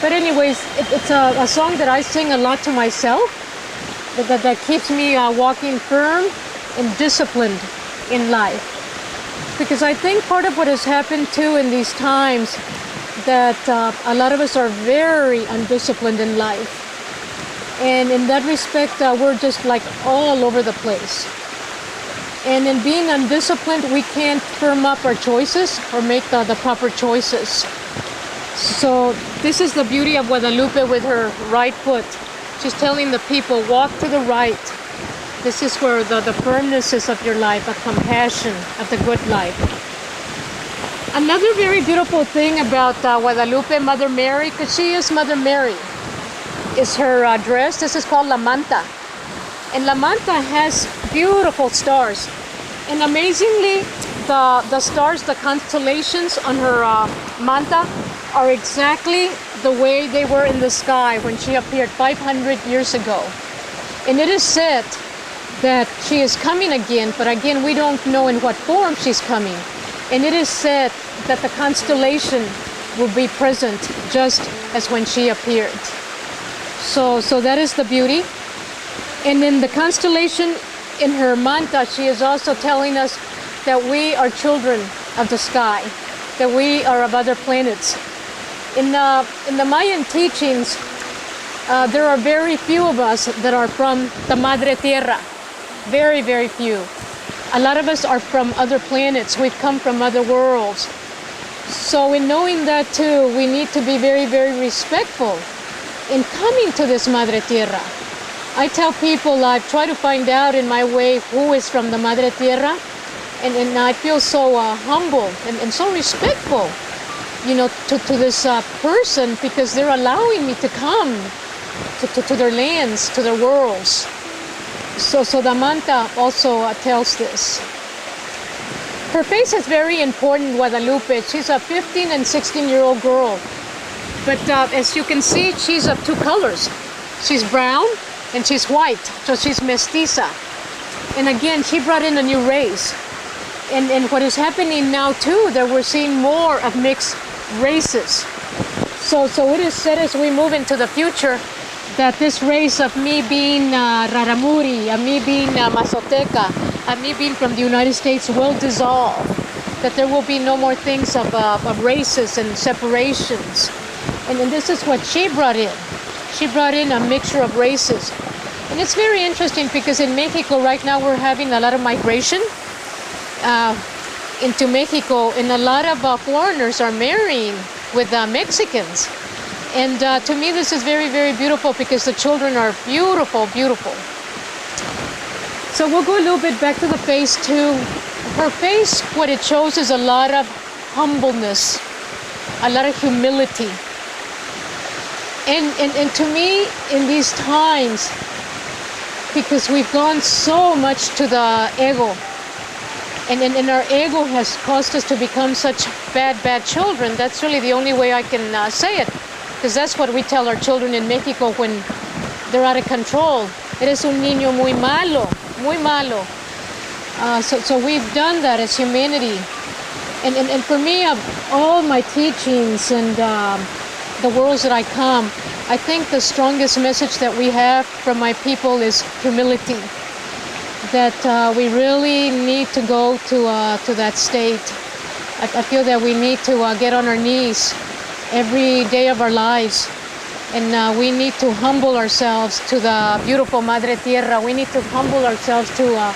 But anyways, it's a song that I sing a lot to myself, that keeps me walking firm and disciplined in life. Because I think part of what has happened too in these times, that a lot of us are very undisciplined in life. And in that respect, we're just like all over the place. And in being undisciplined, we can't firm up our choices or make the proper choices. So this is the beauty of Guadalupe with her right foot. She's telling the people, walk to the right. This is where the firmness is of your life, of compassion, of the good life. Another very beautiful thing about Guadalupe, Mother Mary, because she is Mother Mary, is her dress. This is called La Manta. And La Manta has beautiful stars. And amazingly, the stars, the constellations on her manta are exactly the way they were in the sky when she appeared 500 years ago. And it is said that she is coming again, but again, we don't know in what form she's coming. And it is said that the constellation will be present just as when she appeared. So that is the beauty. And in the constellation in her manta, she is also telling us that we are children of the sky, that we are of other planets. In the Mayan teachings, there are very few of us that are from the Madre Tierra. Very, very few. A lot of us are from other planets. We've come from other worlds. So in knowing that too, we need to be very, very respectful in coming to this Madre Tierra. I tell people, I try to find out in my way who is from the Madre Tierra, and I feel so humble and so respectful, you know, to this person, because they're allowing me to come to their lands, to their worlds. So the manta also tells this. Her face is very important, Guadalupe. She's a 15 and 16-year-old girl. But as you can see, she's of two colors. She's brown and she's white, so she's mestiza. And again, she brought in a new race. And what is happening now too, that we're seeing more of mixed races. So it is said as we move into the future that this race of me being Raramuri, of me being Mazoteca, of me being from the United States will dissolve. That there will be no more things of races and separations. And this is what she brought in. She brought in a mixture of races. And it's very interesting because in Mexico right now we're having a lot of migration into Mexico, and a lot of foreigners are marrying with Mexicans. And to me this is very, very beautiful because the children are beautiful, beautiful. So we'll go a little bit back to the face too. Her face, what it shows is a lot of humbleness, a lot of humility. And to me, in these times, because we've gone so much to the ego, and our ego has caused us to become such bad children. That's really the only way I can say it, because that's what we tell our children in Mexico when they're out of control. Eres un niño muy malo, muy malo. So we've done that as humanity. And for me, of all my teachings and the worlds that I come, I think the strongest message that we have from my people is humility. That we really need to go to that state. I feel that we need to get on our knees every day of our lives, and we need to humble ourselves to the beautiful Madre Tierra. We need to humble ourselves to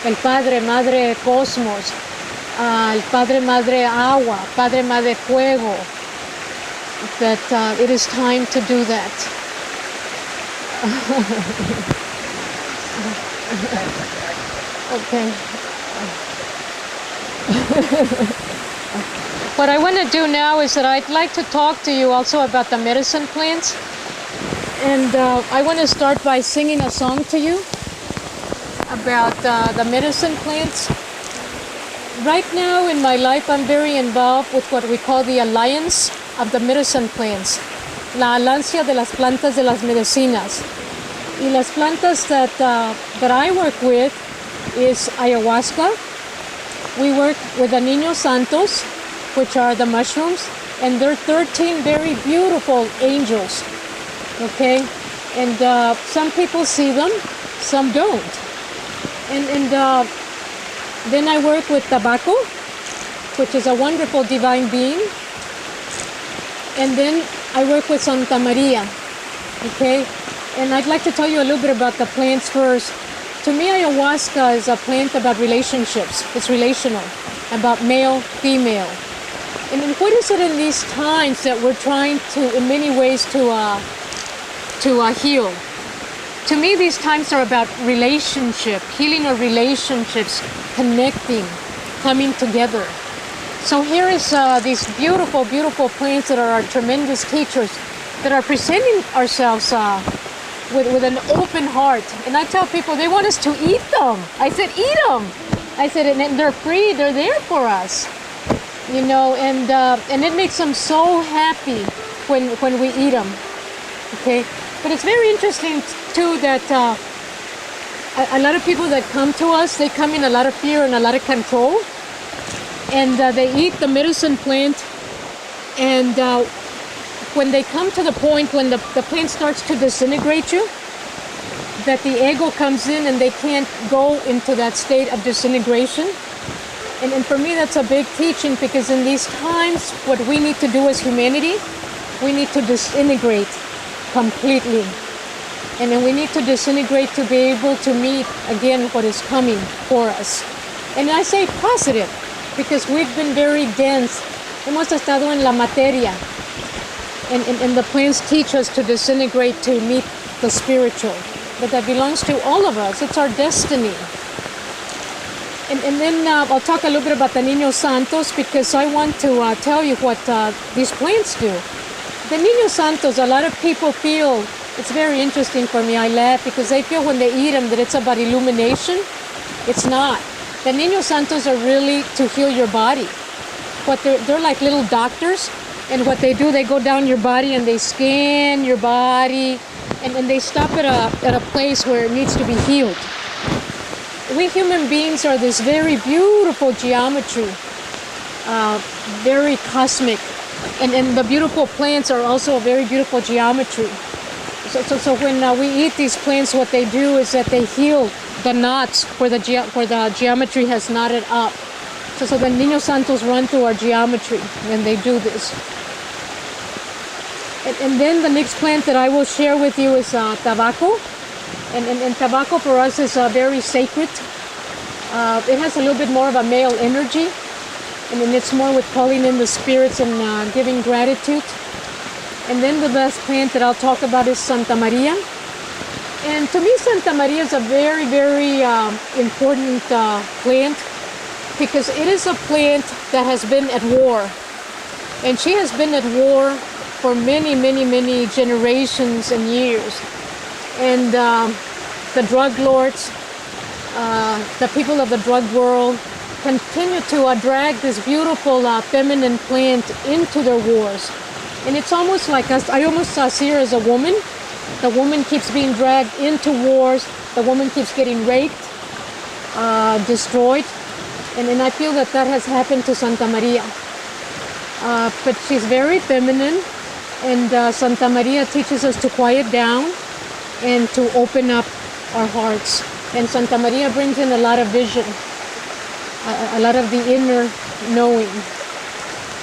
el Padre, Madre Cosmos, el Padre, Madre Agua, Padre, Madre Fuego. That it is time to do that. Okay. What I want to do now is that I'd like to talk to you also about the medicine plants. And I want to start by singing a song to you about the medicine plants. Right now in my life, I'm very involved with what we call the Alliance of the Medicine Plants. La Alancia de las Plantas de las Medicinas. Y las plantas that I work with is ayahuasca. We work with the Niños Santos, which are the mushrooms. and they're 13 very beautiful angels. Okay, and some people see them, some don't. And then I work with tobacco, which is a wonderful divine being. And then I work with Santa Maria. Okay, and I'd like to tell you a little bit about the plants first. To me, ayahuasca is a plant about relationships. It's relational, about male, female. And what is it in these times that we're trying to, in many ways, to heal? To me, these times are about relationship, healing of relationships, connecting, coming together. So here is these beautiful, beautiful plants that are our tremendous teachers that are presenting ourselves with an open heart. And I tell people they want us to eat them. I said, eat them. I said, and they're free. They're there for us. You know, and it makes them so happy when we eat them. Okay, but it's very interesting too that a lot of people that come to us, they come in a lot of fear and a lot of control, and they eat the medicine plant, and when they come to the point when the plant starts to disintegrate you, that the ego comes in and they can't go into that state of disintegration. And for me, that's a big teaching, because in these times, what we need to do as humanity, we need to disintegrate completely. And then we need to disintegrate to be able to meet again what is coming for us. And I say positive, because we've been very dense. Hemos estado en la materia. And the plants teach us to disintegrate to meet the spiritual. But that belongs to all of us. It's our destiny. And then I'll talk a little bit about the Niños Santos, because I want to tell you what these plants do. The Niños Santos, a lot of people feel, it's very interesting for me, I laugh, because they feel when they eat them that it's about illumination. It's not. The Niños Santos are really to heal your body. But they're like little doctors, and what they do, they go down your body and they scan your body, and they stop at a place where it needs to be healed. We human beings are this very beautiful geometry, very cosmic, and the beautiful plants are also a very beautiful geometry. So when we eat these plants, what they do is that they heal the knots where the geometry has knotted up. So the Niños Santos run through our geometry, and they do this. And then the next plant that I will share with you is tobacco. And tobacco for us is very sacred. It has a little bit more of a male energy, and then it's more with calling in the spirits and giving gratitude. And then the last plant that I'll talk about is Santa Maria. And to me, Santa Maria is a very, very important plant, because it is a plant that has been at war. And she has been at war for many, many, many generations and years. And the drug lords, the people of the drug world, continue to drag this beautiful feminine plant into their wars. And it's almost like I almost see her as a woman. The woman keeps being dragged into wars. The woman keeps getting raped, destroyed. And I feel that has happened to Santa Maria. But she's very feminine, and Santa Maria teaches us to quiet down and to open up our hearts. And Santa Maria brings in a lot of vision, a lot of the inner knowing.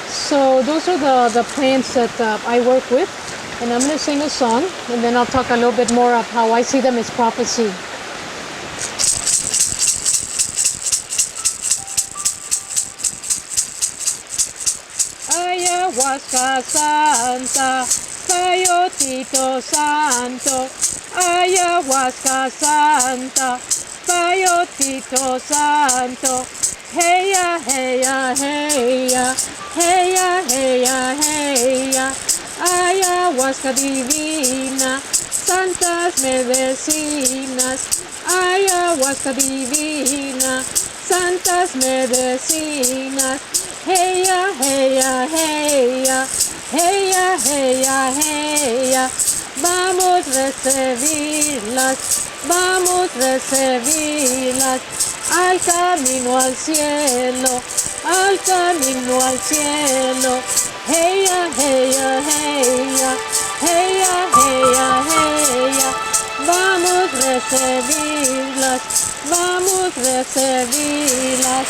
So those are the plants that I work with. And I'm going to sing a song, and then I'll talk a little bit more of how I see them as prophecy. Ayahuasca Santa, Payotito Santo, Ayahuasca Santa, Payotito Santo, heya, heya, heya, heya, heya, heya, Ayahuasca divina, santas medicinas, Ayahuasca divina, santas medicinas, heya, heya, heya, heya, heya, heya, vamos recibirlas, al camino al cielo, Hey ya, hey ya, hey ya, hey ya, hey ya, hey ya. Vamos a recibirlas, vamos a recibirlas.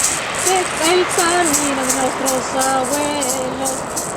Es el camino de nuestros abuelos.